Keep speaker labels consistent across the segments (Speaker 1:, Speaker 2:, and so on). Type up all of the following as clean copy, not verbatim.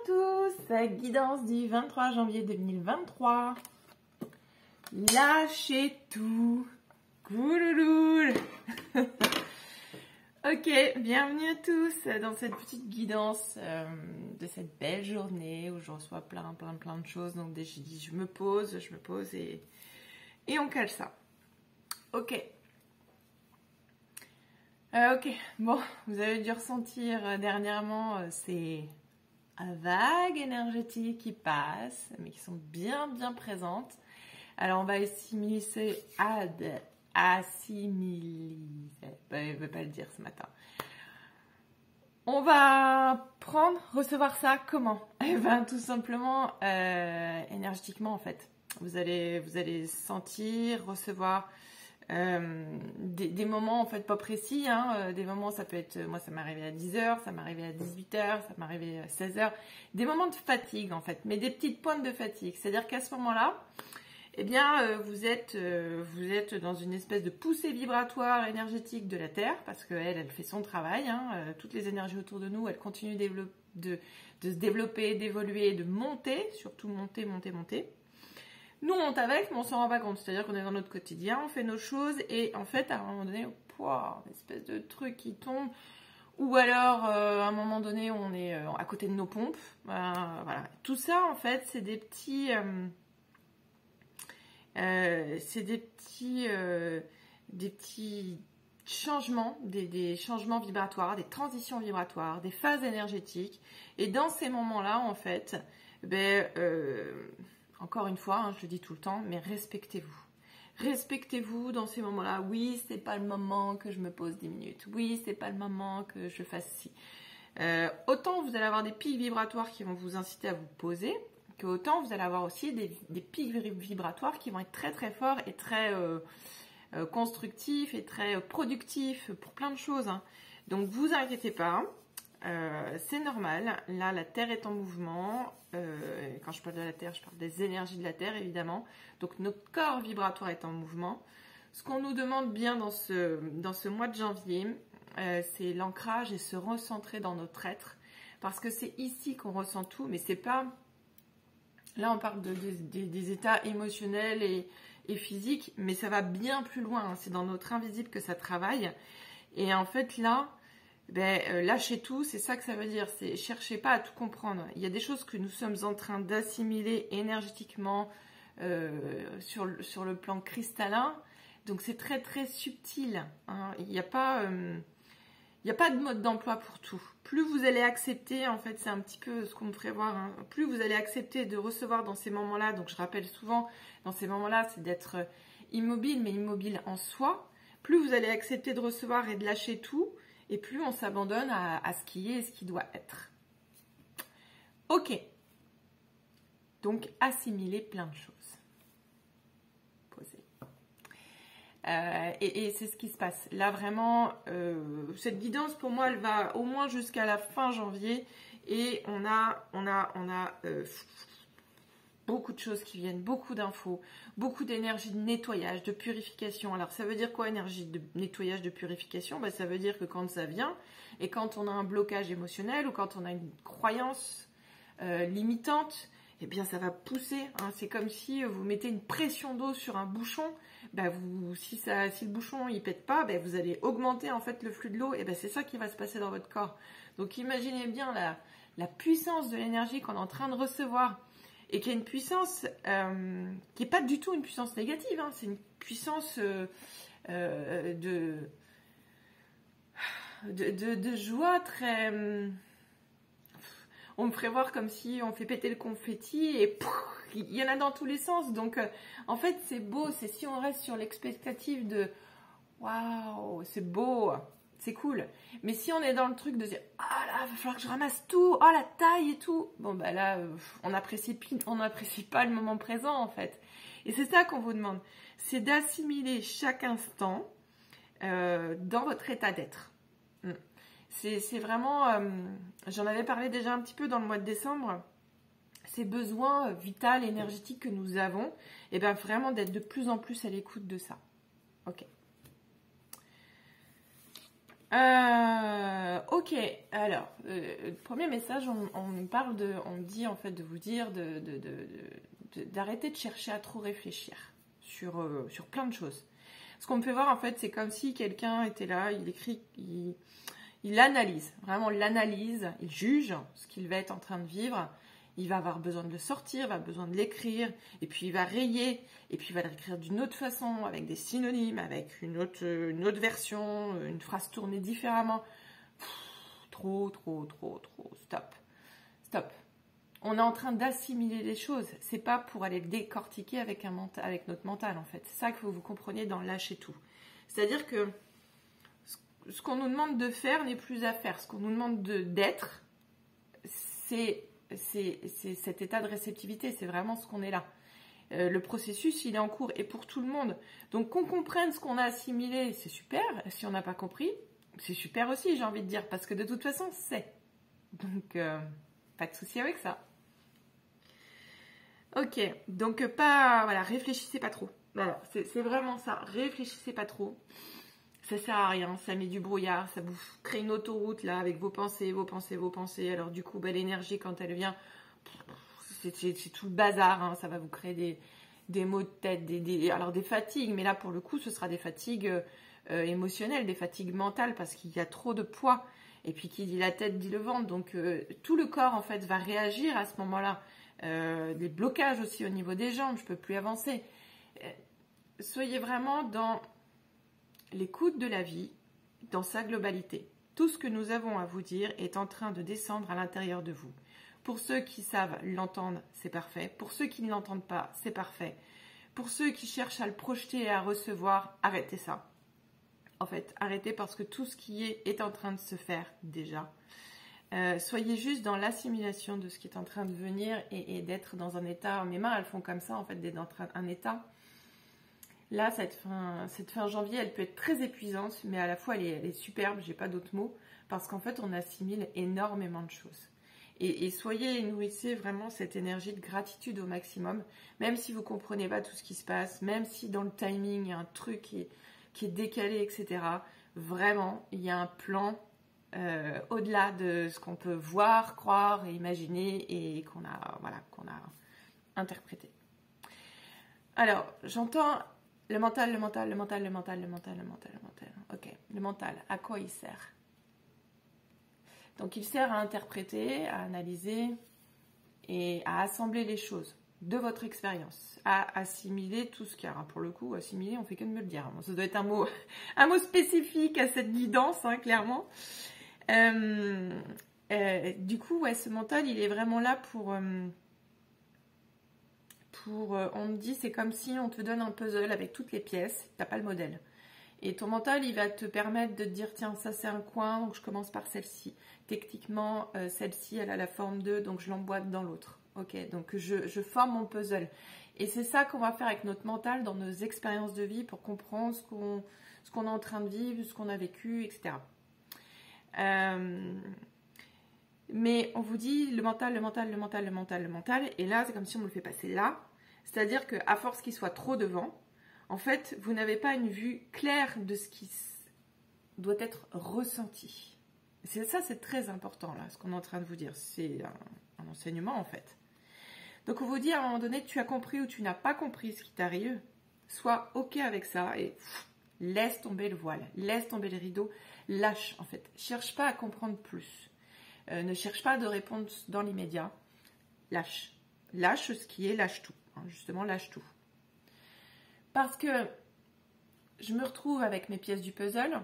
Speaker 1: tous, guidance du 23 janvier 2023. Lâchez tout. Coulouloul. Ok, bienvenue à tous dans cette petite guidance de cette belle journée où je reçois plein de choses. Donc j'ai dit je me pose et on cale ça. Ok. Ok, bon, vous avez dû ressentir dernièrement ces vagues énergétiques qui passent, mais qui sont bien présentes. Alors on va assimiler, je ne vais pas le dire ce matin. On va recevoir ça comment? Eh ben tout simplement énergétiquement en fait. Vous allez sentir, recevoir des moments en fait pas précis, hein, des moments ça peut être, moi ça m'est arrivé à 10h, ça m'est arrivé à 18h, ça m'est arrivé à 16h, des moments de fatigue en fait, mais des petites pointes de fatigue, c'est-à-dire qu'à ce moment-là, eh bien vous êtes dans une espèce de poussée vibratoire énergétique de la Terre, parce qu'elle fait son travail, hein, toutes les énergies autour de nous, elles continuent de se développer, d'évoluer, de monter, surtout monter. Nous, on monte avec, mais on s'en rend pas compte. C'est-à-dire qu'on est dans notre quotidien, on fait nos choses, et en fait, à un moment donné, une espèce de truc qui tombe, ou alors, à un moment donné, on est à côté de nos pompes. Voilà. Tout ça, en fait, c'est des petits changements, des changements vibratoires, des transitions vibratoires, des phases énergétiques. Et dans ces moments-là, en fait, encore une fois, hein, je le dis tout le temps, mais respectez-vous. Respectez-vous dans ces moments-là. Oui, c'est pas le moment que je me pose 10 minutes. Oui, c'est pas le moment que je fasse ci. Autant vous allez avoir des pics vibratoires qui vont vous inciter à vous poser, que autant vous allez avoir aussi des pics vibratoires qui vont être très forts et très constructifs et très productifs pour plein de choses. Hein. Donc vous inquiétez pas. C'est normal, là la Terre est en mouvement, quand je parle de la Terre, je parle des énergies de la Terre évidemment, donc notre corps vibratoire est en mouvement. Ce qu'on nous demande bien dans ce mois de janvier, c'est l'ancrage et se recentrer dans notre être, parce que c'est ici qu'on ressent tout, mais c'est pas... Là on parle des états émotionnels et physiques, mais ça va bien plus loin, hein. C'est dans notre invisible que ça travaille, et en fait là... lâchez tout, c'est ça que ça veut dire, c'est cherchez pas à tout comprendre. Il y a des choses que nous sommes en train d'assimiler énergétiquement sur le plan cristallin, donc c'est très subtil, hein. Il n'y a pas de mode d'emploi pour tout. Plus vous allez accepter, en fait c'est un petit peu ce qu'on me ferait voir, hein, plus vous allez accepter de recevoir dans ces moments-là, donc je rappelle souvent, dans ces moments-là, c'est d'être immobile, mais immobile en soi, plus vous allez accepter de recevoir et de lâcher tout, et plus on s'abandonne à ce qui est et ce qui doit être. Ok. Donc, assimiler plein de choses. Poser. Et c'est ce qui se passe. Là, vraiment, cette guidance, pour moi, elle va au moins jusqu'à la fin janvier. Et on a beaucoup de choses qui viennent, beaucoup d'infos, beaucoup d'énergie de nettoyage, de purification. Alors ça veut dire quoi, énergie de nettoyage, de purification? Ça veut dire que quand ça vient, et quand on a un blocage émotionnel, ou quand on a une croyance limitante, eh bien ça va pousser, hein. C'est comme si vous mettez une pression d'eau sur un bouchon, si le bouchon il pète pas, vous allez augmenter en fait le flux de l'eau, et c'est ça qui va se passer dans votre corps. Donc imaginez bien la puissance de l'énergie qu'on est en train de recevoir, et qui a une puissance qui n'est pas du tout une puissance négative, hein. C'est une puissance de joie très... on me ferait voir comme si on fait péter le confetti et il y en a dans tous les sens. Donc en fait c'est beau, c'est si on reste sur l'expectative de waouh, c'est beau, c'est cool. Mais si on est dans le truc de dire ah là, il va falloir que je ramasse tout, oh la taille et tout, là, on n'apprécie pas le moment présent en fait. Et c'est ça qu'on vous demande, c'est d'assimiler chaque instant dans votre état d'être. C'est vraiment, j'en avais parlé déjà un petit peu dans le mois de décembre, ces besoins vitaux, énergétiques que nous avons, et vraiment d'être de plus en plus à l'écoute de ça. Ok. Ok, alors, le premier message, on parle de, on dit en fait de vous dire d'arrêter de chercher à trop réfléchir sur plein de choses. Ce qu'on me fait voir en fait, c'est comme si quelqu'un était là, il écrit, il analyse, vraiment l'analyse, il juge ce qu'il va être en train de vivre. Il va avoir besoin de le sortir, il va avoir besoin de l'écrire, et puis il va rayer, et puis il va l'écrire d'une autre façon, avec des synonymes, avec une autre version, une phrase tournée différemment. Trop, stop. Stop. On est en train d'assimiler les choses, c'est pas pour aller le décortiquer avec notre mental en fait. C'est ça que vous compreniez dans lâcher tout. C'est-à-dire que ce qu'on nous demande de faire n'est plus à faire. Ce qu'on nous demande d'être, c'est cet état de réceptivité, c'est vraiment ce qu'on est là. Le processus, il est en cours et pour tout le monde. Donc qu'on comprenne ce qu'on a assimilé, c'est super. Si on n'a pas compris, c'est super aussi, j'ai envie de dire, parce que de toute façon, c'est. Donc, pas de souci avec ça. Ok, donc voilà, réfléchissez pas trop. Voilà, c'est vraiment ça, réfléchissez pas trop. Ça sert à rien, ça met du brouillard, ça vous crée une autoroute là avec vos pensées. Alors du coup, l'énergie quand elle vient, c'est tout le bazar, hein, ça va vous créer des maux de tête, alors des fatigues, mais là pour le coup, ce sera des fatigues émotionnelles, des fatigues mentales parce qu'il y a trop de poids. Et puis qui dit la tête dit le ventre, donc tout le corps en fait va réagir à ce moment-là. Des blocages aussi au niveau des jambes, je peux plus avancer. Soyez vraiment dans l'écoute de la vie dans sa globalité. Tout ce que nous avons à vous dire est en train de descendre à l'intérieur de vous. Pour ceux qui savent l'entendre, c'est parfait. Pour ceux qui ne l'entendent pas, c'est parfait. Pour ceux qui cherchent à le projeter et à recevoir, arrêtez ça. En fait, arrêtez parce que tout ce qui est en train de se faire déjà. Soyez juste dans l'assimilation de ce qui est en train de venir et d'être dans un état. Mes mains, elles font comme ça, en fait, d'être dans un état. Là, cette fin janvier, elle peut être très épuisante, mais à la fois, elle est superbe, j'ai pas d'autres mots, parce qu'en fait, on assimile énormément de choses. Et soyez et nourrissez vraiment cette énergie de gratitude au maximum, même si vous ne comprenez pas tout ce qui se passe, même si dans le timing, il y a un truc qui est décalé, etc. Vraiment, il y a un plan au-delà de ce qu'on peut voir, croire et imaginer et qu'on a interprété. Alors, j'entends le mental. Ok, le mental, à quoi il sert? Donc, il sert à interpréter, à analyser et à assembler les choses de votre expérience, à assimiler tout ce qu'il y a. Pour le coup, assimiler, on fait que de me le dire. Ça doit être un mot spécifique à cette guidance, hein, clairement. Du coup, ouais, ce mental, il est vraiment là pour on me dit, c'est comme si on te donne un puzzle avec toutes les pièces, t'as pas le modèle. Et ton mental, il va te permettre de te dire, tiens, ça c'est un coin, donc je commence par celle-ci. Techniquement, celle-ci, elle a la forme de, donc je l'emboîte dans l'autre. Ok, donc je forme mon puzzle. Et c'est ça qu'on va faire avec notre mental dans nos expériences de vie pour comprendre ce qu'on est en train de vivre, ce qu'on a vécu, etc. Mais on vous dit le mental, et là, c'est comme si on me le fait passer là. C'est-à-dire qu'à force qu'il soit trop devant, en fait, vous n'avez pas une vue claire de ce qui doit être ressenti. Ça, c'est très important, là, ce qu'on est en train de vous dire. C'est un enseignement, en fait. Donc, on vous dit, à un moment donné, tu as compris ou tu n'as pas compris ce qui t'arrive. Sois OK avec ça et laisse tomber le voile, laisse tomber le rideau, lâche, en fait. Cherche pas à comprendre plus. Ne cherche pas de réponse dans l'immédiat. Lâche. Lâche ce qui est, lâche tout. Hein, justement, lâche tout. Parce que je me retrouve avec mes pièces du puzzle.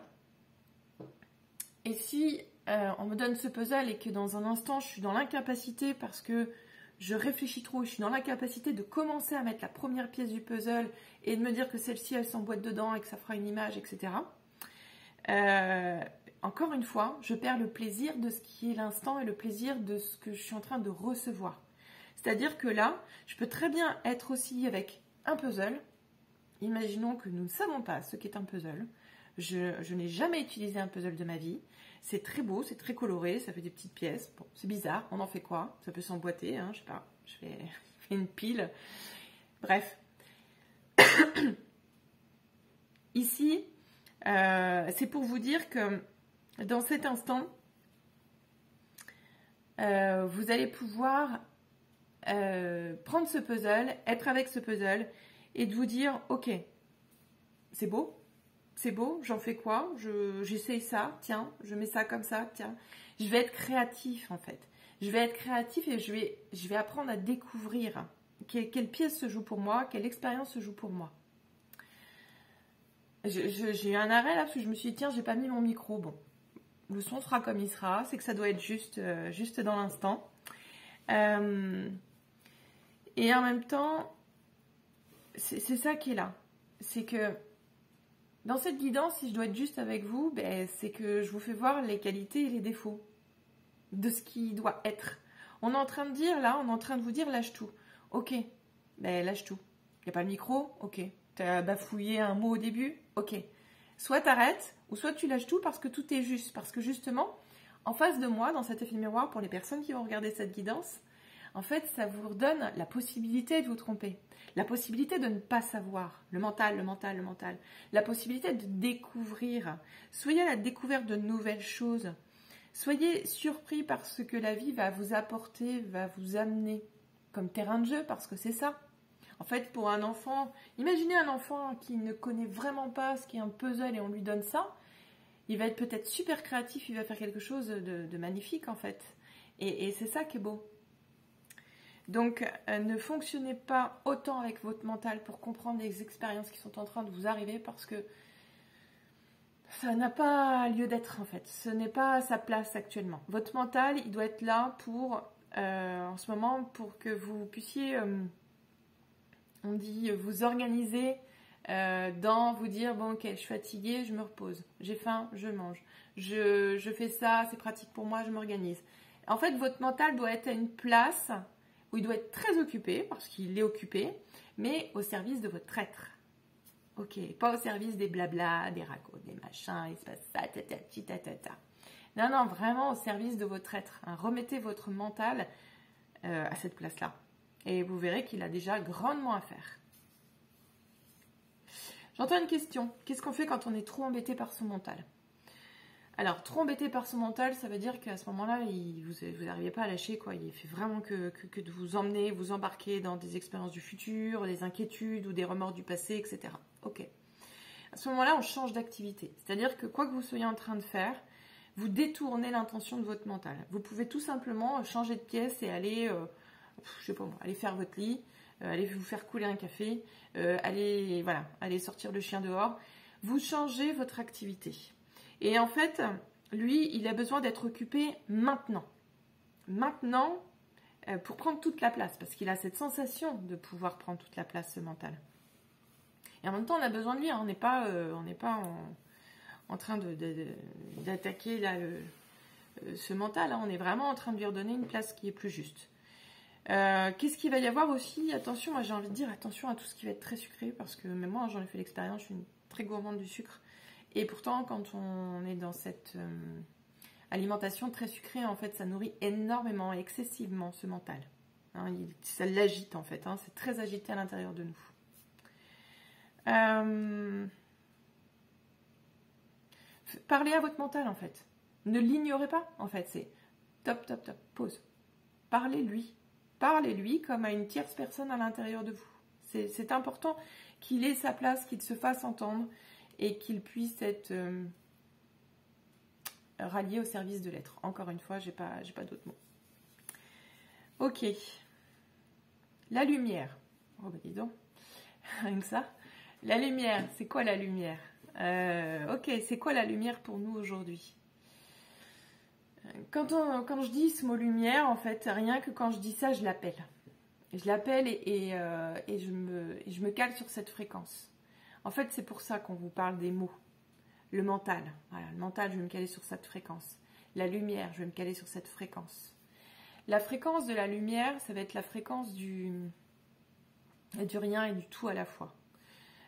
Speaker 1: Et si on me donne ce puzzle et que dans un instant, je suis dans l'incapacité parce que je réfléchis trop, je suis dans l'incapacité de commencer à mettre la première pièce du puzzle et de me dire que celle-ci, elle s'emboîte dedans et que ça fera une image, etc. Encore une fois, je perds le plaisir de ce qui est l'instant et le plaisir de ce que je suis en train de recevoir. C'est-à-dire que là, je peux très bien être aussi avec un puzzle. Imaginons que nous ne savons pas ce qu'est un puzzle. Je n'ai jamais utilisé un puzzle de ma vie. C'est très beau, c'est très coloré, ça fait des petites pièces. Bon, c'est bizarre, on en fait quoi? Ça peut s'emboîter, hein, je sais pas. Je fais une pile. Bref. Ici, c'est pour vous dire que dans cet instant, vous allez pouvoir prendre ce puzzle, être avec ce puzzle et de vous dire, ok, c'est beau, j'en fais quoi? J'essaye ça, tiens, je mets ça comme ça, tiens. Je vais être créatif en fait. Je vais être créatif et je vais apprendre à découvrir quelle pièce se joue pour moi, quelle expérience se joue pour moi. J'ai eu un arrêt là parce que je me suis dit, tiens, j'ai pas mis mon micro. Bon, le son sera comme il sera, c'est que ça doit être juste dans l'instant. Et en même temps, c'est ça qui est là. C'est que dans cette guidance, si je dois être juste avec vous, ben, c'est que je vous fais voir les qualités et les défauts de ce qui doit être. On est en train de dire là, on est en train de vous dire lâche tout. Ok, ben lâche tout. Il n'y a pas le micro, ok. Tu as bafouillé un mot au début, ok. Soit t'arrêtes, ou soit tu lâches tout parce que tout est juste. Parce que justement, en face de moi, dans cet effet miroir, pour les personnes qui vont regarder cette guidance, en fait, ça vous redonne la possibilité de vous tromper. La possibilité de ne pas savoir. Le mental. La possibilité de découvrir. Soyez à la découverte de nouvelles choses. Soyez surpris par ce que la vie va vous apporter, va vous amener comme terrain de jeu, parce que c'est ça. En fait, pour un enfant, imaginez un enfant qui ne connaît vraiment pas ce qu'est un puzzle et on lui donne ça, il va être peut-être super créatif, il va faire quelque chose de magnifique en fait. Et c'est ça qui est beau. Donc, ne fonctionnez pas autant avec votre mental pour comprendre les expériences qui sont en train de vous arriver parce que ça n'a pas lieu d'être en fait. Ce n'est pas sa place actuellement. Votre mental, il doit être là pour, en ce moment, pour que vous puissiez, on dit, vous organiser dans vous dire, bon ok, je suis fatiguée, je me repose. J'ai faim, je mange. Je fais ça, c'est pratique pour moi, je m'organise. En fait, votre mental doit être à une place où il doit être très occupé, parce qu'il est occupé, mais au service de votre être. Ok, pas au service des blabla, des ragots, des machins, il se passe ça, ta. Non, non, vraiment au service de votre être. Hein. Remettez votre mental à cette place-là. Et vous verrez qu'il a déjà grandement à faire. J'entends une question. Qu'est-ce qu'on fait quand on est trop embêté par son mental? Alors, trop embêté par son mental, ça veut dire qu'à ce moment-là, vous n'arrivez pas à lâcher, quoi. Il fait vraiment que de vous emmener, vous embarquer dans des expériences du futur, des inquiétudes ou des remords du passé, etc. Ok. À ce moment-là, on change d'activité. C'est-à-dire que quoi que vous soyez en train de faire, vous détournez l'intention de votre mental. Vous pouvez tout simplement changer de pièce et aller, je sais pas moi, aller faire votre lit, aller vous faire couler un café, aller sortir le chien dehors. Vous changez votre activité. Et en fait, lui, il a besoin d'être occupé maintenant. Maintenant, pour prendre toute la place, parce qu'il a cette sensation de pouvoir prendre toute la place, ce mental. Et en même temps, on a besoin de lui, hein. On n'est pas en train d'attaquer là, ce mental, hein. On est vraiment en train de lui redonner une place qui est plus juste. Qu'est-ce qu'il va y avoir aussi? Attention, moi j'ai envie de dire attention à tout ce qui va être très sucré, parce que même moi, j'en ai fait l'expérience, je suis une très gourmande du sucre. Et pourtant, quand on est dans cette alimentation très sucrée, en fait, ça nourrit énormément, excessivement ce mental. Hein, ça l'agite, en fait. Hein, c'est très agité à l'intérieur de nous. Parlez à votre mental, en fait. Ne l'ignorez pas, en fait. C'est top, pause. Parlez-lui. Parlez-lui comme à une tierce personne à l'intérieur de vous. C'est important qu'il ait sa place, qu'il se fasse entendre et qu'il puisse être rallié au service de l'être. Encore une fois, j'ai pas d'autres mots. Ok. La lumière. Oh bah dis donc. Rien que ça. La lumière, c'est quoi la lumière? Ok, c'est quoi la lumière pour nous aujourd'hui? Quand je dis ce mot lumière, en fait, rien que quand je dis ça, je l'appelle. Je l'appelle et je me cale sur cette fréquence. En fait, c'est pour ça qu'on vous parle des mots. Le mental. Voilà, le mental, je vais me caler sur cette fréquence. La lumière, je vais me caler sur cette fréquence. La fréquence de la lumière, ça va être la fréquence du rien et du tout à la fois.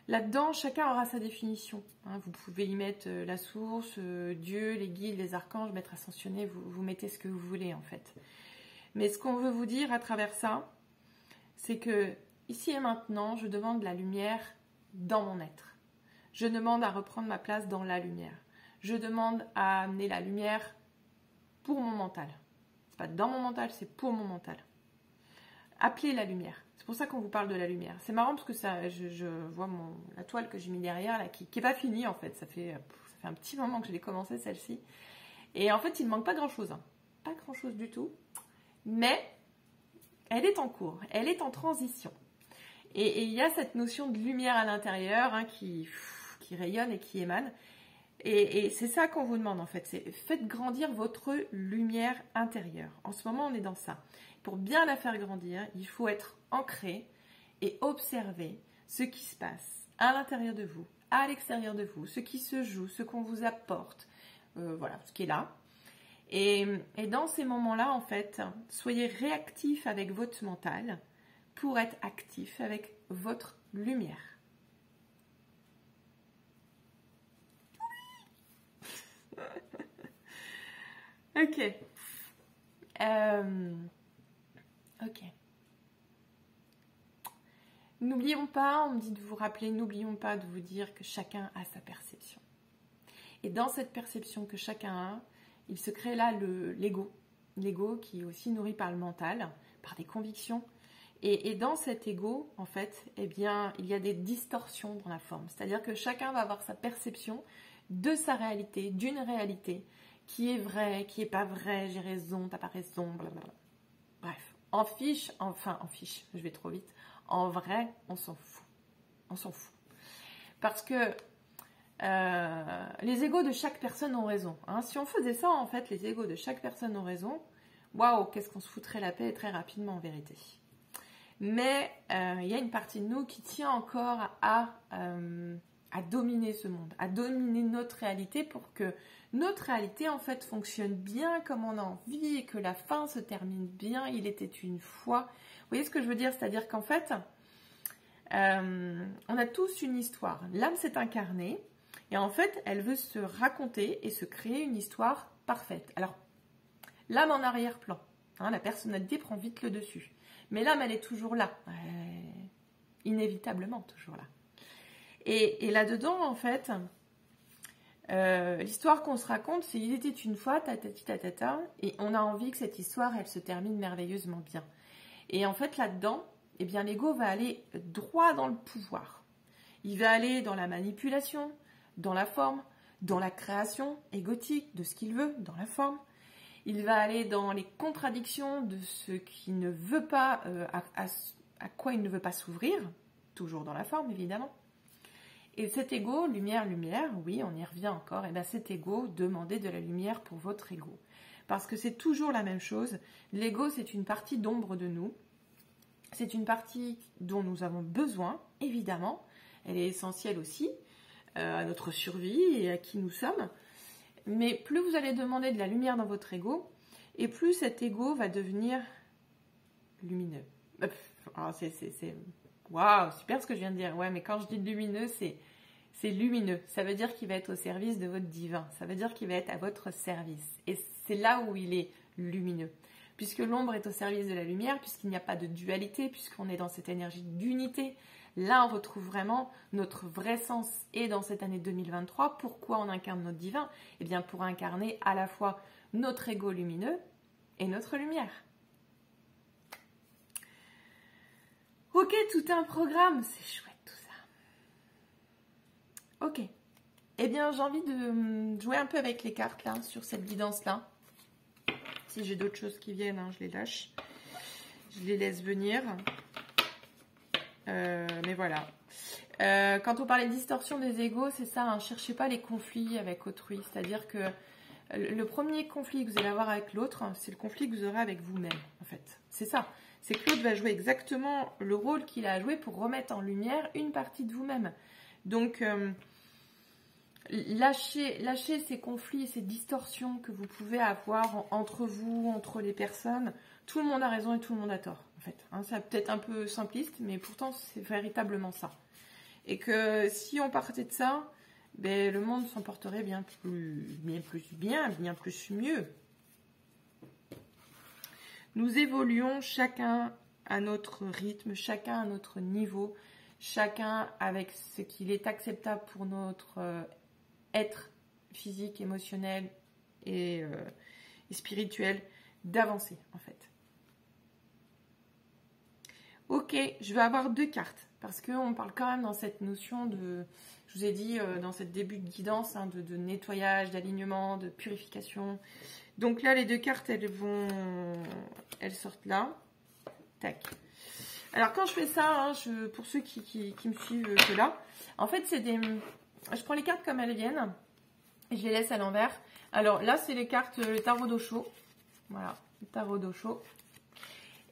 Speaker 1: Là-dedans, chacun aura sa définition. Hein, vous pouvez y mettre la source, Dieu, les guides, les archanges, maître ascensionné, vous mettez ce que vous voulez en fait. Mais ce qu'on veut vous dire à travers ça, c'est que ici et maintenant, je demande la lumière dans mon être. Je demande à reprendre ma place dans la lumière. je demande à amener la lumière pour mon mental. C'est pas dans mon mental, c'est pour mon mental. Appelez la lumière. C'est pour ça qu'on vous parle de la lumière. C'est marrant parce que ça, je vois la toile que j'ai mis derrière, là, qui n'est pas finie en fait. Ça fait un petit moment que je l'ai commencé celle-ci. Et en fait, il ne manque pas grand-chose. Hein. Pas grand-chose du tout. Mais elle est en cours. Elle est en transition. Et il y a cette notion de lumière à l'intérieur hein, qui rayonne et qui émane. Et c'est ça qu'on vous demande en fait. C'est faites grandir votre lumière intérieure. En ce moment, on est dans ça. Pour bien la faire grandir, il faut être ancré et observer ce qui se passe à l'intérieur de vous, à l'extérieur de vous, ce qui se joue, ce qu'on vous apporte, voilà, ce qui est là. Et dans ces moments-là, en fait, soyez réactif avec votre mental pour être actif avec votre lumière. Ok. Ok. N'oublions pas, on me dit de vous rappeler, n'oublions pas de vous dire que chacun a sa perception. Et dans cette perception que chacun a, il se crée là l'ego. L'ego qui est aussi nourri par le mental, par des convictions. Et dans cet ego, en fait, eh bien, il y a des distorsions dans la forme. C'est-à-dire que chacun va avoir sa perception de sa réalité, d'une réalité, qui est vraie, qui n'est pas vraie, j'ai raison, t'as pas raison, blablabla. Bref, en fiche, je vais trop vite. En vrai, on s'en fout. On s'en fout. Parce que les égos de chaque personne ont raison. Hein. Si on faisait ça, en fait, les égos de chaque personne ont raison, waouh, qu'est-ce qu'on se foutrait la paix très rapidement en vérité. Mais il y a une partie de nous qui tient encore à dominer ce monde, à dominer notre réalité pour que notre réalité en fait fonctionne bien comme on a envie et que la fin se termine bien. Il était une fois. Vous voyez ce que je veux dire? C'est-à-dire qu'en fait, on a tous une histoire. L'âme s'est incarnée et en fait, elle veut se raconter et se créer une histoire parfaite. Alors, l'âme en arrière-plan, hein, la personnalité prend vite le dessus. Mais l'âme, elle est toujours là, inévitablement toujours là. Et là-dedans, en fait, l'histoire qu'on se raconte, c'est « il était une fois, ta, et on a envie que cette histoire, elle se termine merveilleusement bien. Et en fait, là-dedans, eh bien, l'ego va aller droit dans le pouvoir. Il va aller dans la manipulation, dans la forme, dans la création égotique de ce qu'il veut, dans la forme. Il va aller dans les contradictions de ce qu'il ne veut pas, à quoi il ne veut pas s'ouvrir, toujours dans la forme évidemment. Et cet ego, lumière, oui, on y revient encore, et bien cet ego, demandez de la lumière pour votre ego. Parce que c'est toujours la même chose. L'ego, c'est une partie d'ombre de nous. C'est une partie dont nous avons besoin, évidemment. Elle est essentielle aussi à notre survie et à qui nous sommes. Mais plus vous allez demander de la lumière dans votre ego, et plus cet ego va devenir lumineux. C'est waouh, super ce que je viens de dire. Ouais, mais quand je dis lumineux, c'est lumineux. Ça veut dire qu'il va être au service de votre divin. Ça veut dire qu'il va être à votre service. Et c'est là où il est lumineux. Puisque l'ombre est au service de la lumière, puisqu'il n'y a pas de dualité, puisqu'on est dans cette énergie d'unité. Là, on retrouve vraiment notre vrai sens. Et dans cette année 2023, pourquoi on incarne notre divin? Eh bien, pour incarner à la fois notre ego lumineux et notre lumière. Ok, tout un programme, c'est chouette tout ça. Ok. Eh bien, j'ai envie de jouer un peu avec les cartes là, sur cette guidance-là. Si j'ai d'autres choses qui viennent, hein, je les lâche. Je les laisse venir. Mais voilà. Quand on parlait de distorsion des égos, c'est ça, hein, cherchez pas les conflits avec autrui. C'est-à-dire que le premier conflit que vous allez avoir avec l'autre, c'est le conflit que vous aurez avec vous-même, en fait. C'est ça. C'est que l'autre va jouer exactement le rôle qu'il a à jouer pour remettre en lumière une partie de vous-même. Donc, lâchez ces conflits et ces distorsions que vous pouvez avoir entre vous, entre les personnes. Tout le monde a raison et tout le monde a tort, en fait. Hein, c'est peut-être un peu simpliste, mais pourtant, c'est véritablement ça. Et que si on partait de ça, ben, le monde s'en porterait bien plus mieux. Nous évoluons chacun à notre rythme, chacun à notre niveau, chacun avec ce qu'il est acceptable pour notre être physique, émotionnelle et spirituelle d'avancer en fait. Ok, je vais avoir 2 cartes parce qu'on parle quand même dans cette notion de, je vous ai dit dans cette début de guidance, hein, de nettoyage, d'alignement, de purification. Donc là, les 2 cartes, elles sortent là. Tac. Alors quand je fais ça, hein, pour ceux qui me suivent que là, en fait c'est je prends les cartes comme elles viennent et je les laisse à l'envers. Alors là, c'est les cartes, le tarot d'Osho. Voilà, le tarot d'Osho.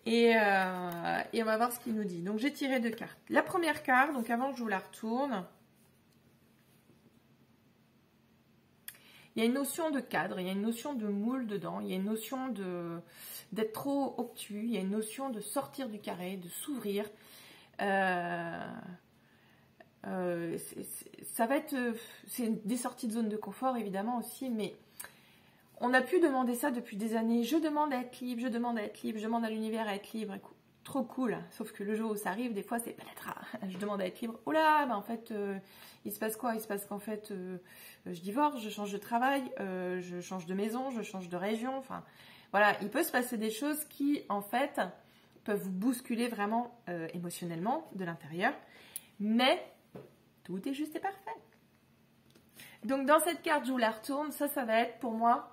Speaker 1: Et on va voir ce qu'il nous dit. Donc, j'ai tiré 2 cartes. La première carte, donc avant que je vous la retourne, il y a une notion de cadre, il y a une notion de moule dedans, il y a une notion d'être trop obtus, il y a une notion de sortir du carré, de s'ouvrir. Ça va être... c'est des sorties de zone de confort, évidemment, aussi, mais... On a pu demander ça depuis des années. Je demande à être libre, je demande à être libre, je demande à l'univers à être libre. Trop cool. Sauf que le jour où ça arrive, des fois, c'est peut-être je demande à être libre. Oh là, bah en fait, il se passe quoi? Il se passe qu'en fait, je divorce, je change de travail, je change de maison, je change de région. Enfin, voilà, il peut se passer des choses qui, en fait, peuvent vous bousculer vraiment émotionnellement de l'intérieur. Mais tout est juste et parfait. Donc, dans cette carte, je vous la retourne. Ça va être pour moi...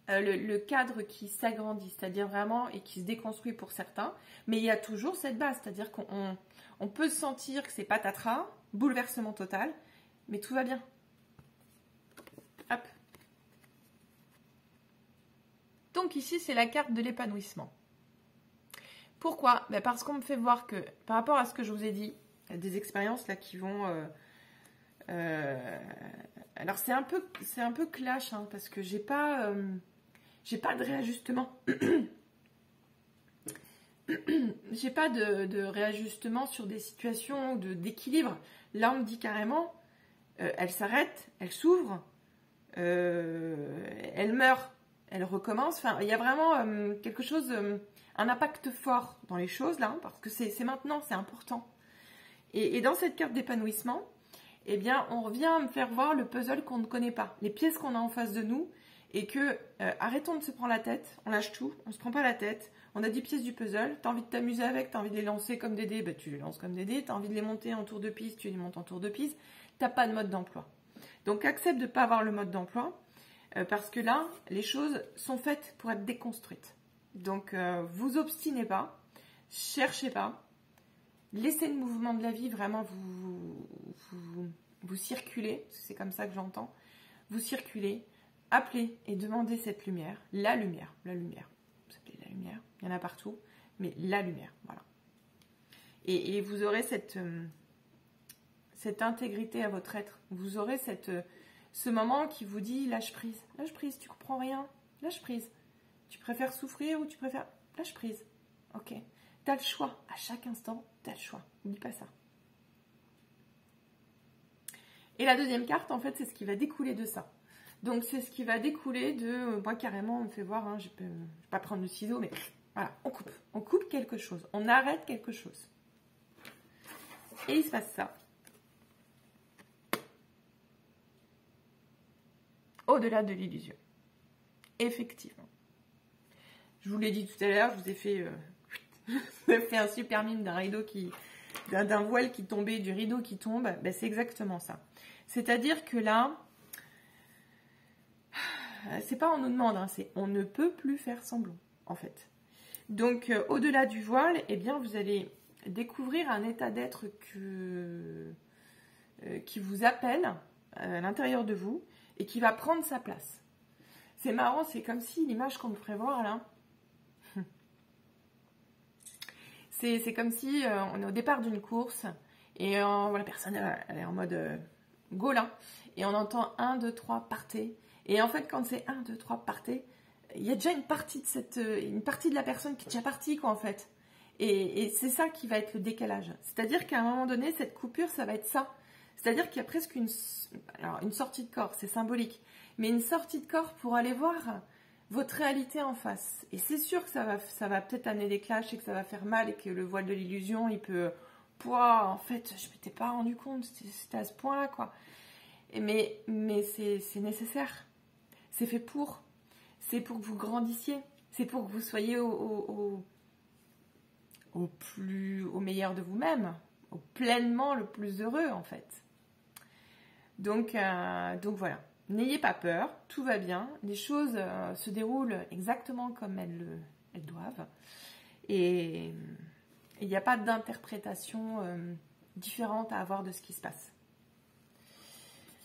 Speaker 1: le cadre qui s'agrandit, c'est-à-dire vraiment, et qui se déconstruit pour certains, mais il y a toujours cette base, c'est-à-dire qu'on peut sentir que c'est patatras, bouleversement total, mais tout va bien. Hop. Donc ici, c'est la carte de l'épanouissement. Pourquoi? Ben parce qu'on me fait voir que, par rapport à ce que je vous ai dit, il y a des expériences là qui vont... alors c'est un peu clash, hein, parce que j'ai pas de réajustement. J'ai pas de réajustement sur des situations d'équilibre. Là, on me dit carrément, elle s'arrête, elle s'ouvre, elle meurt, elle recommence. Enfin, il y a vraiment quelque chose, un impact fort dans les choses là, parce que c'est maintenant, c'est important. Et dans cette carte d'épanouissement, eh bien, on revient me faire voir le puzzle qu'on ne connaît pas, les pièces qu'on a en face de nous, et que arrêtons de se prendre la tête, on lâche tout, on se prend pas la tête, on a 10 pièces du puzzle, tu as envie de t'amuser avec, tu as envie de les lancer comme des dés, bah, tu les lances comme des dés, tu as envie de les monter en tour de piste, tu les montes en tour de piste, tu n'as pas de mode d'emploi. Donc accepte de ne pas avoir le mode d'emploi, parce que là, les choses sont faites pour être déconstruites. Donc vous obstinez pas, cherchez pas, laissez le mouvement de la vie vraiment vous circuler, c'est comme ça que j'entends, vous circulez, appelez et demandez cette lumière, la lumière, vous appelez la lumière, il y en a partout, mais la lumière, voilà. Et vous aurez cette intégrité à votre être, vous aurez ce moment qui vous dit lâche prise, tu comprends rien, lâche prise. Tu préfères souffrir ou tu préfères... Lâche prise, ok. Tu as le choix, à chaque instant, tu as le choix, n'oublie pas ça. Et la deuxième carte, en fait, c'est ce qui va découler de ça. Donc, c'est ce qui va découler de... moi, carrément, on me fait voir, hein, je ne vais pas prendre le ciseau, mais voilà, on coupe. On coupe quelque chose, on arrête quelque chose. Et il se passe ça. Au-delà de l'illusion. Effectivement. Je vous l'ai dit tout à l'heure, je vous ai fait un super mime d'un rideau d'un voile qui tombait, du rideau qui tombe. Ben, c'est exactement ça. C'est-à-dire que là, c'est pas on nous demande, hein, c'est on ne peut plus faire semblant, en fait. Donc, au-delà du voile, eh bien, vous allez découvrir un état d'être qui vous appelle à l'intérieur de vous et qui va prendre sa place. C'est marrant, c'est comme si l'image qu'on me ferait voir là, c'est comme si on est au départ d'une course et la personne elle est en mode go là, et on entend 1, 2, 3, partez. Et en fait, quand c'est 1, 2, 3, partez, il y a déjà une partie de la personne qui est déjà partie, quoi, en fait. Et c'est ça qui va être le décalage. C'est-à-dire qu'à un moment donné, cette coupure, ça va être ça. C'est-à-dire qu'il y a presque une sortie de corps, c'est symbolique, mais une sortie de corps pour aller voir votre réalité en face. Et c'est sûr que ça va peut-être amener des clashs et que ça va faire mal et que le voile de l'illusion, il peut... en fait, je ne m'étais pas rendu compte, c'était à ce point-là, quoi. Mais c'est nécessaire. C'est fait pour. C'est pour que vous grandissiez. C'est pour que vous soyez au meilleur de vous-même. Au pleinement le plus heureux, en fait. Donc voilà. N'ayez pas peur. Tout va bien. Les choses se déroulent exactement comme elles doivent. Et il n'y a pas d'interprétation différente à avoir de ce qui se passe.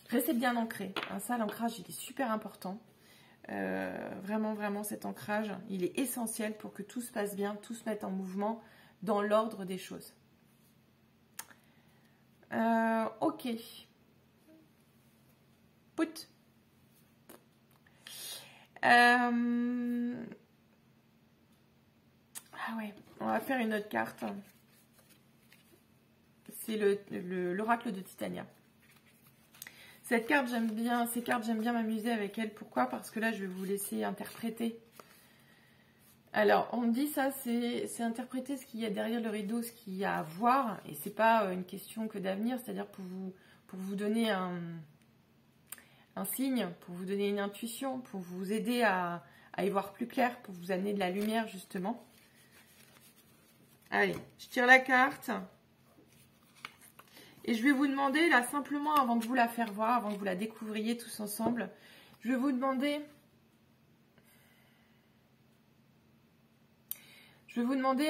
Speaker 1: Restez bien ancré. Ça, l'ancrage, il est super important. Vraiment, vraiment, cet ancrage, il est essentiel pour que tout se passe bien, tout se mette en mouvement dans l'ordre des choses. Ok. Put. Ah ouais, on va faire une autre carte. C'est l'oracle de Titania. Cette carte, j'aime bien, ces cartes, j'aime bien m'amuser avec elles. Pourquoi? Parce que là, je vais vous laisser interpréter. Alors, on me dit ça, c'est interpréter ce qu'il y a derrière le rideau, ce qu'il y a à voir. Et c'est pas une question que d'avenir, c'est-à-dire pour vous donner un signe, pour vous donner une intuition, pour vous aider à y voir plus clair, pour vous amener de la lumière, justement. Allez, je tire la carte. Et je vais vous demander, là, simplement, avant de vous la faire voir, avant que vous la découvriez tous ensemble, je vais vous demander...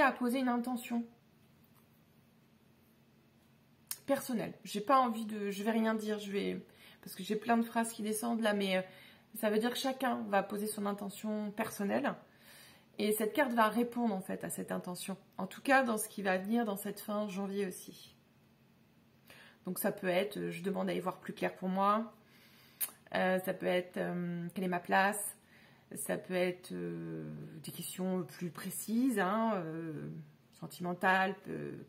Speaker 1: à poser une intention personnelle. J'ai pas envie de... Je vais rien dire, parce que j'ai plein de phrases qui descendent là, mais ça veut dire que chacun va poser son intention personnelle. Et cette carte va répondre, en fait, à cette intention. En tout cas, dans ce qui va venir dans cette fin janvier aussi. Donc ça peut être, je demande à y voir plus clair pour moi. Ça peut être, quelle est ma place? Ça peut être des questions plus précises, sentimentales,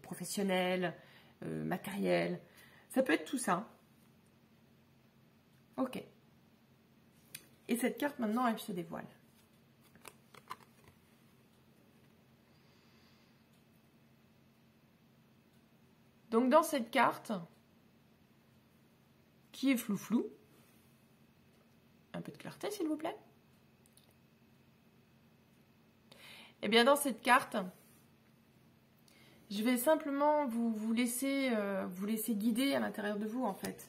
Speaker 1: professionnelles, matérielles. Ça peut être tout ça. Ok. Et cette carte, maintenant, elle se dévoile. Donc dans cette carte... qui est flou-flou. Un peu de clarté, s'il vous plaît. Et bien, dans cette carte, je vais simplement vous laisser guider à l'intérieur de vous, en fait.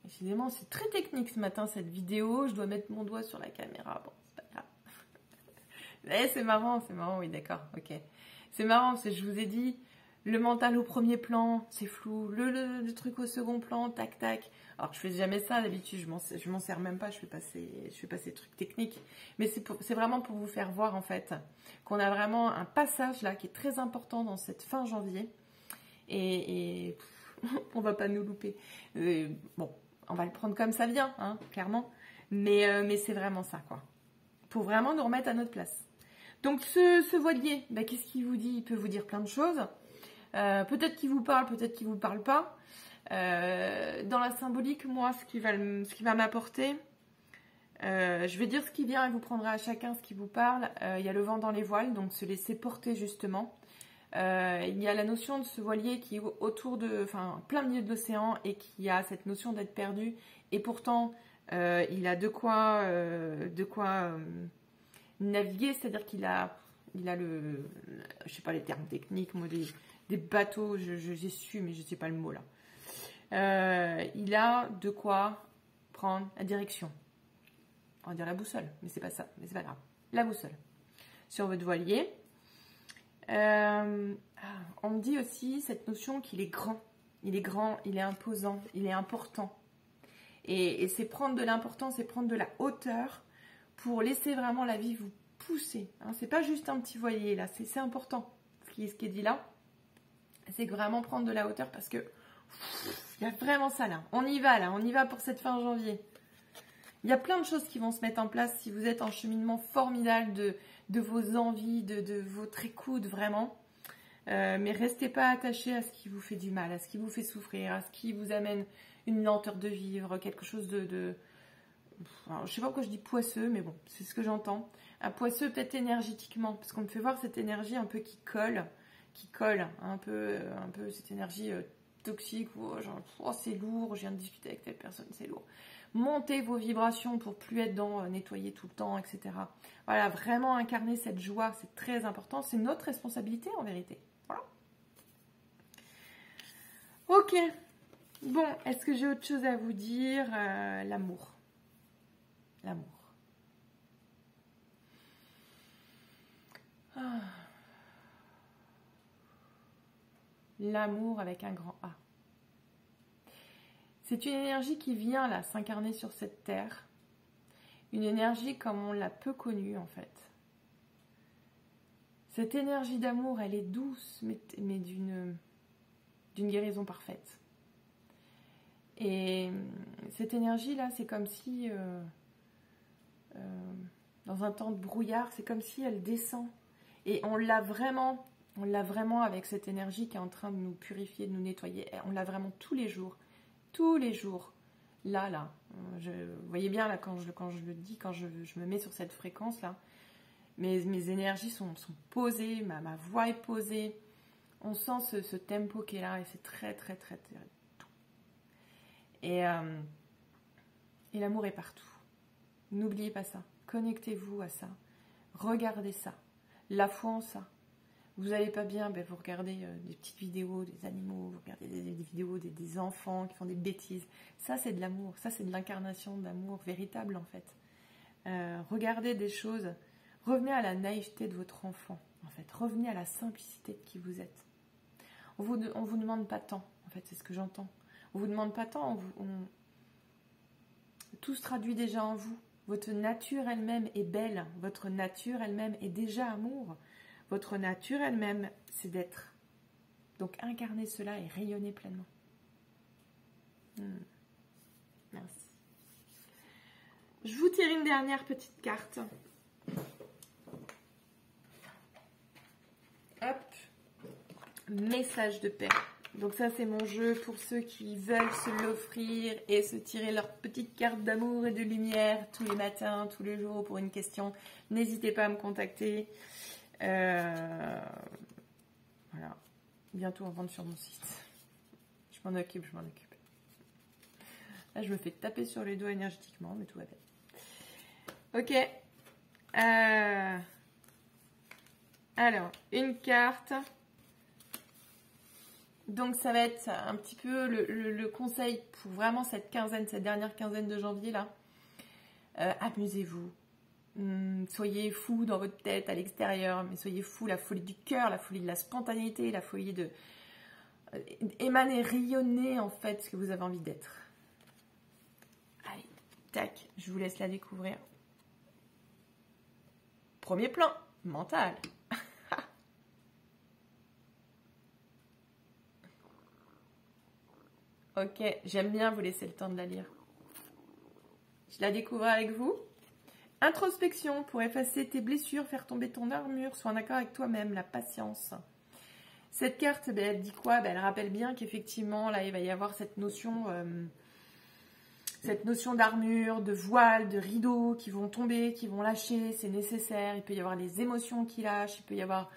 Speaker 1: Décidément, c'est très technique ce matin, cette vidéo. Je dois mettre mon doigt sur la caméra. Bon, c'est pas grave. C'est marrant, oui, d'accord, ok. C'est marrant, parce que je vous ai dit... Le mental au premier plan, c'est flou. Le truc au second plan, tac, tac. Alors, je fais jamais ça d'habitude, je m'en sers même pas, je fais pas ces trucs techniques. Mais c'est vraiment pour vous faire voir, en fait, qu'on a vraiment un passage, là, qui est très important dans cette fin janvier. Et on va pas nous louper. Bon, on va le prendre comme ça vient, clairement. Mais c'est vraiment ça, quoi. Pour vraiment nous remettre à notre place. Donc, ce voilier, qu'est-ce qu'il vous dit? Il peut vous dire plein de choses. Peut-être qu'il vous parle, peut-être qu'il ne vous parle pas. Dans la symbolique, moi, ce qui va m'apporter, je vais dire ce qui vient et vous prendrez à chacun ce qui vous parle. Il y a le vent dans les voiles, donc se laisser porter justement. Il y a la notion de ce voilier qui est plein milieu de l'océan et qui a cette notion d'être perdu. Et pourtant, il a de quoi naviguer, c'est-à-dire qu'il a je sais pas les termes techniques, moi, des bateaux, j'ai su, mais je ne sais pas le mot là. Il a de quoi prendre la direction. On va dire la boussole, mais c'est pas ça, mais c'est pas grave. La boussole. Sur votre voilier. On me dit aussi cette notion qu'il est grand. Il est grand, il est imposant, il est important. Et c'est prendre de l'importance, c'est prendre de la hauteur pour laisser vraiment la vie vous pousser. C'est pas juste un petit voilier là, c'est important. Ce qui est dit là. C'est vraiment prendre de la hauteur parce que il y a vraiment ça là. On y va pour cette fin janvier. Il y a plein de choses qui vont se mettre en place si vous êtes en cheminement formidable de vos envies, de votre écoute vraiment. Mais restez pas attachés à ce qui vous fait du mal, à ce qui vous fait souffrir, à ce qui vous amène une lenteur de vivre, quelque chose alors, je sais pas pourquoi je dis poisseux, mais bon, c'est ce que j'entends. Un poisseux peut-être énergétiquement, parce qu'on me fait voir cette énergie un peu qui colle un peu cette énergie toxique, ou genre oh, c'est lourd, je viens de discuter avec telle personne, c'est lourd. Montez vos vibrations pour plus être dans nettoyer tout le temps, etc. Voilà, vraiment incarner cette joie, c'est très important. C'est notre responsabilité en vérité. Voilà. Ok. Bon, est-ce que j'ai autre chose à vous dire? L'amour. L'amour. Ah. L'amour avec un grand A. C'est une énergie qui vient là s'incarner sur cette terre. Une énergie comme on l'a peu connue en fait. Cette énergie d'amour, elle est douce, mais d'une guérison parfaite. Et cette énergie-là, c'est comme si, dans un temps de brouillard, c'est comme si elle descend. Et on l'a vraiment avec cette énergie qui est en train de nous purifier, de nous nettoyer. On l'a vraiment tous les jours. Tous les jours. Là. Vous voyez bien, là, quand je le dis, quand je me mets sur cette fréquence-là, mes énergies sont posées, ma voix est posée. On sent ce tempo qui est là et c'est très, très, très, très doux. Et l'amour est partout. N'oubliez pas ça. Connectez-vous à ça. Regardez ça. La foi en ça. Vous n'allez pas bien, ben vous regardez des petites vidéos des animaux, vous regardez des vidéos des enfants qui font des bêtises. Ça, c'est de l'amour. Ça, c'est de l'incarnation d'amour véritable, en fait. Regardez des choses. Revenez à la naïveté de votre enfant, en fait. Revenez à la simplicité de qui vous êtes. On vous demande pas tant, en fait, c'est ce que j'entends. On vous demande pas tant, tout se traduit déjà en vous. Votre nature elle-même est belle. Votre nature elle-même est déjà amour. Votre nature elle-même, c'est d'être. Donc incarnez cela et rayonnez pleinement. Merci. Je vous tire une dernière petite carte. Hop. Message de paix. Donc ça, c'est mon jeu pour ceux qui veulent se l'offrir et se tirer leur petite carte d'amour et de lumière tous les matins, tous les jours pour une question. N'hésitez pas à me contacter. Voilà. Bientôt en vente sur mon site. Je m'en occupe. Là, je me fais taper sur les doigts énergétiquement, mais tout va bien. Ok. Alors, une carte. Donc, ça va être un petit peu le conseil pour vraiment cette dernière quinzaine de janvier, là. Amusez-vous. Soyez fou dans votre tête, à l'extérieur, mais soyez fou, la folie du cœur, la folie de la spontanéité, la folie de émaner, rayonner en fait ce que vous avez envie d'être. Allez, tac, je vous laisse la découvrir. Premier plan, mental. Ok, j'aime bien vous laisser le temps de la lire. Je la découvre avec vous. Introspection pour effacer tes blessures, faire tomber ton armure, sois en accord avec toi-même, la patience. Cette carte, ben, elle dit quoi? Ben, elle rappelle bien qu'effectivement, là, il va y avoir cette notion d'armure, de voile, de rideaux qui vont tomber, qui vont lâcher, c'est nécessaire. Il peut y avoir les émotions qui lâchent, il peut y avoir...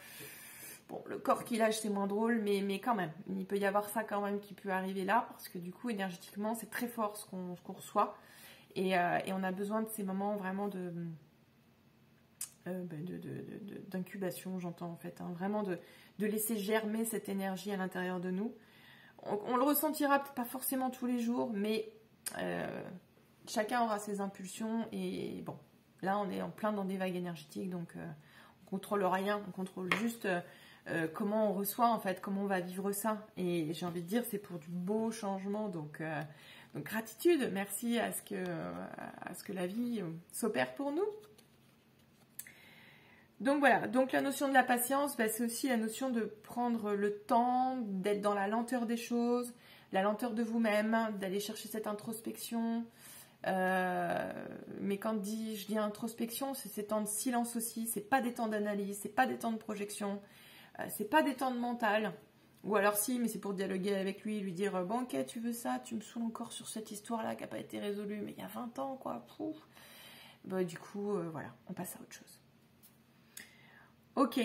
Speaker 1: Bon, le corps qui lâche, c'est moins drôle, mais quand même. Il peut y avoir ça quand même qui peut arriver là, parce que du coup, énergétiquement, c'est très fort ce qu'on reçoit. Et on a besoin de ces moments vraiment d'incubation, j'entends en fait. Hein, vraiment de laisser germer cette énergie à l'intérieur de nous. On le ressentira peut-être pas forcément tous les jours, mais chacun aura ses impulsions. Et bon, là, on est en plein dans des vagues énergétiques, donc on contrôle rien. On contrôle juste comment on reçoit, en fait, comment on va vivre ça. Et j'ai envie de dire, c'est pour du beau changement, donc gratitude, merci à ce que la vie s'opère pour nous. Donc voilà, donc la notion de la patience, bah, c'est aussi la notion de prendre le temps, d'être dans la lenteur des choses, la lenteur de vous-même, d'aller chercher cette introspection. Mais quand je dis introspection, c'est ces temps de silence aussi, c'est pas des temps d'analyse, c'est pas des temps de projection, c'est pas des temps de mental. Ou alors si, mais c'est pour dialoguer avec lui, lui dire « Bon, ok, tu veux ça, tu me saoules encore sur cette histoire-là qui n'a pas été résolue, mais il y a 20 ans, quoi. » Bah, du coup, voilà, on passe à autre chose. Ok.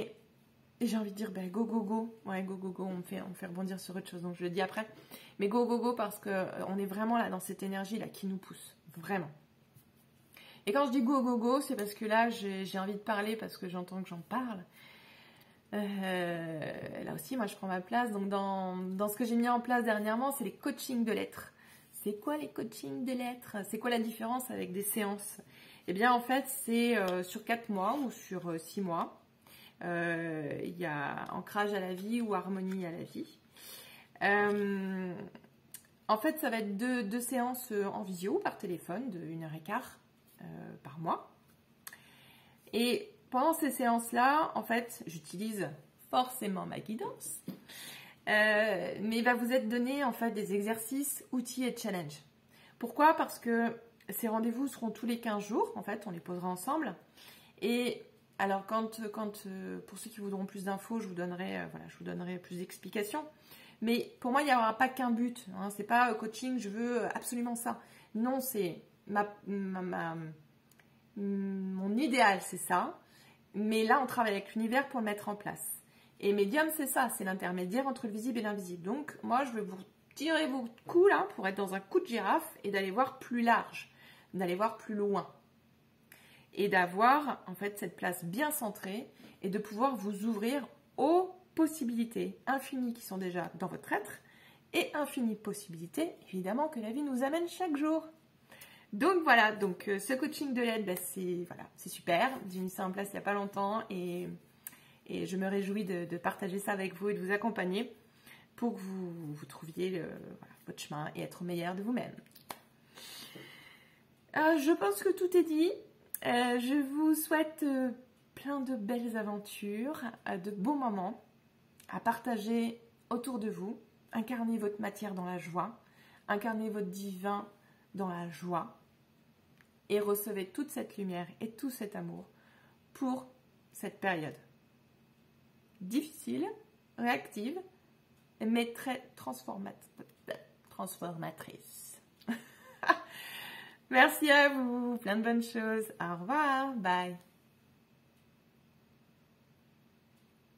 Speaker 1: Et j'ai envie de dire, ben, go, go, go. Ouais, go, go, go, on me fait rebondir sur autre chose, donc je le dis après. Mais go, go, go, parce qu'on est vraiment là dans cette énergie-là qui nous pousse, vraiment. Et quand je dis go, go, go, c'est parce que là, j'ai envie de parler, parce que j'entends que j'en parle. Là aussi, moi, je prends ma place. Donc, dans ce que j'ai mis en place dernièrement, c'est les coachings de lettres. C'est quoi les coachings de lettres? C'est quoi la différence avec des séances? Eh bien, en fait, c'est sur 4 mois ou sur 6 mois. Il y a ancrage à la vie ou harmonie à la vie. En fait, ça va être deux séances en visio par téléphone de 1h15 par mois. Et pendant ces séances-là, en fait, j'utilise forcément ma guidance. Mais il va vous être donné en fait des exercices, outils et challenges. Pourquoi? Parce que ces rendez-vous seront tous les 15 jours. En fait, on les posera ensemble. Et alors, pour ceux qui voudront plus d'infos, je vous donnerai plus d'explications. Mais pour moi, il n'y aura pas qu'un but. Hein. C'est pas coaching, je veux absolument ça. Non, c'est mon idéal, c'est ça. Mais là, on travaille avec l'univers pour le mettre en place. Et médium, c'est ça, c'est l'intermédiaire entre le visible et l'invisible. Donc, moi, je vais vous tirer vos coups là pour être dans un coup de girafe et d'aller voir plus large, d'aller voir plus loin. Et d'avoir, en fait, cette place bien centrée et de pouvoir vous ouvrir aux possibilités infinies qui sont déjà dans votre être et infinies possibilités, évidemment, que la vie nous amène chaque jour. Donc voilà, ce coaching de l'aide, c'est super. J'ai mis ça en place il n'y a pas longtemps et je me réjouis de partager ça avec vous et de vous accompagner pour que vous trouviez votre chemin et être meilleur de vous-même. Je pense que tout est dit. Je vous souhaite plein de belles aventures, de beaux moments à partager autour de vous. Incarnez votre matière dans la joie, incarnez votre divin dans la joie et recevez toute cette lumière et tout cet amour pour cette période difficile, réactive, mais très transformatrice. Merci à vous, plein de bonnes choses. Au revoir, bye.